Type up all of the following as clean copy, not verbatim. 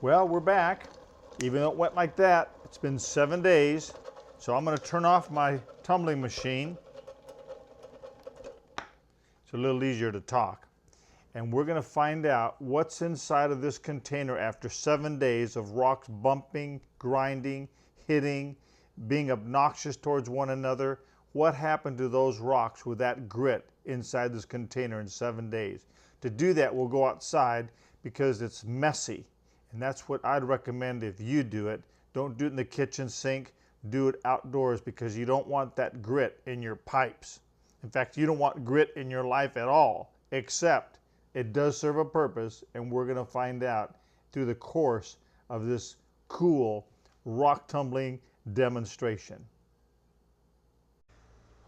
Well, we're back. Even though it went like that, it's been 7 days. So I'm going to turn off my tumbling machine. It's a little easier to talk. And we're going to find out what's inside of this container after 7 days of rocks bumping, grinding, hitting, being obnoxious towards one another. What happened to those rocks with that grit inside this container in 7 days? To do that, we'll go outside because it's messy. And that's what I'd recommend if you do it. Don't do it in the kitchen sink. Do it outdoors because you don't want that grit in your pipes. In fact, you don't want grit in your life at all, except it does serve a purpose, and we're going to find out through the course of this cool rock tumbling demonstration.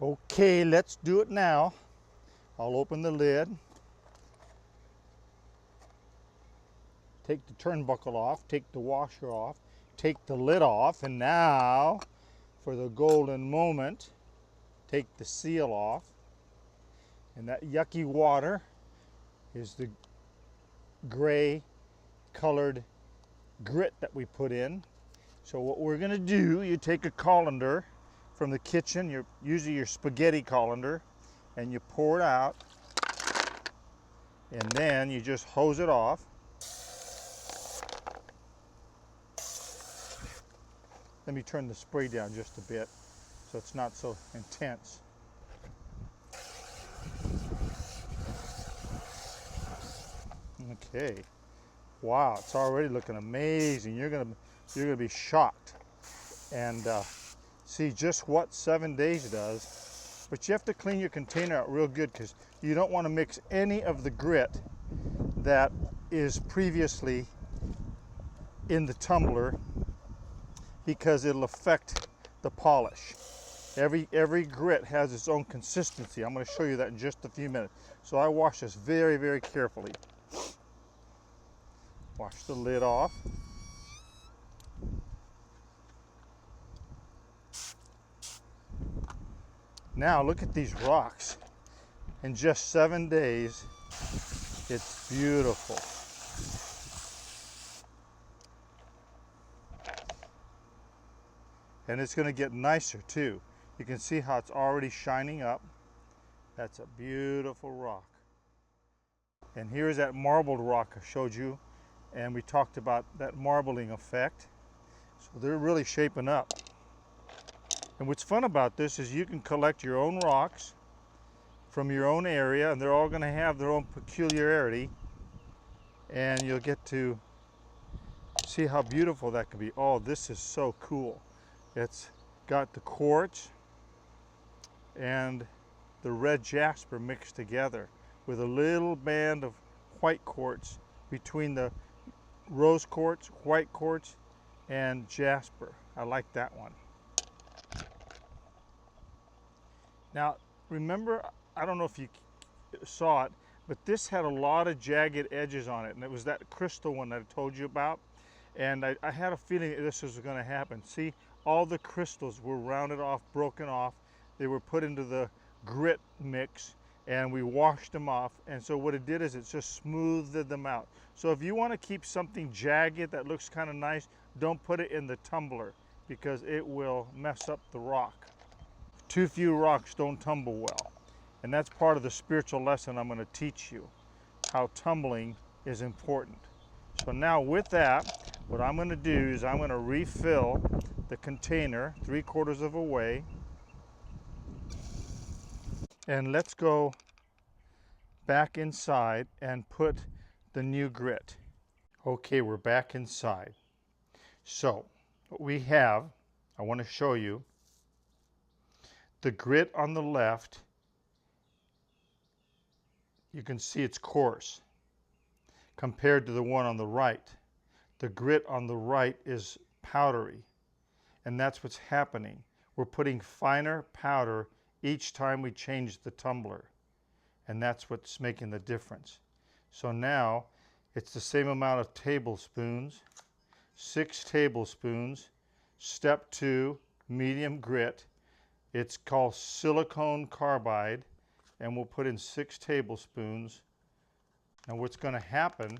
Okay, let's do it now. I'll open the lid. Take the turnbuckle off, take the washer off, take the lid off, and now, for the golden moment, take the seal off. And that yucky water is the gray colored grit that we put in. So what we're going to do, you take a colander from the kitchen, usually your spaghetti colander, and you pour it out, and then you just hose it off. Let me turn the spray down just a bit so it's not so intense. Okay. Wow, it's already looking amazing. You're gonna be shocked and see just what 7 days does. But you have to clean your container out real good because you don't want to mix any of the grit that is previously in the tumbler, because it'll affect the polish. Every grit has its own consistency. I'm going to show you that in just a few minutes. So I wash this very, very carefully. Wash the lid off. Now look at these rocks. In just 7 days, it's beautiful. And it's going to get nicer too. You can see how it's already shining up. That's a beautiful rock. And here's that marbled rock I showed you, and we talked about that marbling effect. So they're really shaping up. And what's fun about this is you can collect your own rocks from your own area, and they're all going to have their own peculiarity, and you'll get to see how beautiful that can be. Oh, this is so cool. It's got the quartz and the red jasper mixed together with a little band of white quartz between the rose quartz, white quartz, and jasper. I like that one. Now, remember, I don't know if you saw it, but this had a lot of jagged edges on it, and it was that crystal one that I told you about. And I had a feeling that this was going to happen. See, all the crystals were rounded off, broken off. They were put into the grit mix, and we washed them off. And so what it did is it just smoothed them out. So if you want to keep something jagged that looks kind of nice, don't put it in the tumbler because it will mess up the rock. Too few rocks don't tumble well. And that's part of the spiritual lesson I'm going to teach you, how tumbling is important. So now with that, what I'm going to do is I'm going to refill the container 3/4 of a way. And let's go back inside and put the new grit. Okay, we're back inside. So what we have, I want to show you, the grit on the left, you can see it's coarse compared to the one on the right. The grit on the right is powdery, and that's what's happening. We're putting finer powder each time we change the tumbler, and that's what's making the difference. So now it's the same amount of tablespoons, 6 tablespoons, step 2, medium grit. It's called silicone carbide, and we'll put in 6 tablespoons. Now what's going to happen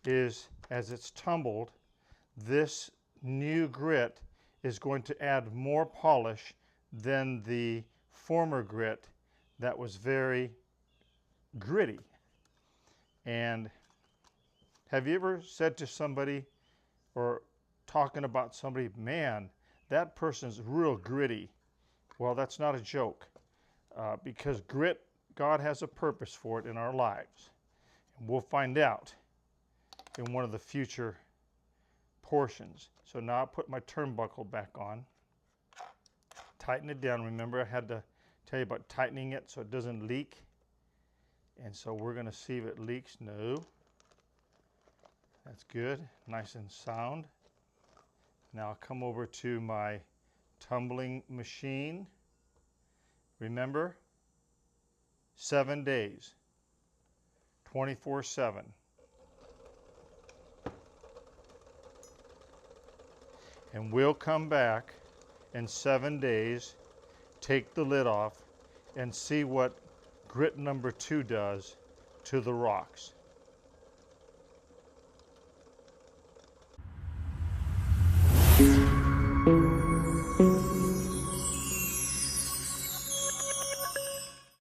is as it's tumbled, this new grit is going to add more polish than the former grit that was very gritty. And have you ever said to somebody, or talking about somebody, man, that person's real gritty? Well, that's not a joke, because grit, God has a purpose for it in our lives. And we'll find out in one of the future portions. So now I'll put my turnbuckle back on. Tighten it down. Remember, I had to tell you about tightening it so it doesn't leak. And so we're going to see if it leaks. No. That's good. Nice and sound. Now I'll come over to my tumbling machine. Remember, 7 days, 24/7. And we'll come back in 7 days, take the lid off, and see what grit number 2 does to the rocks.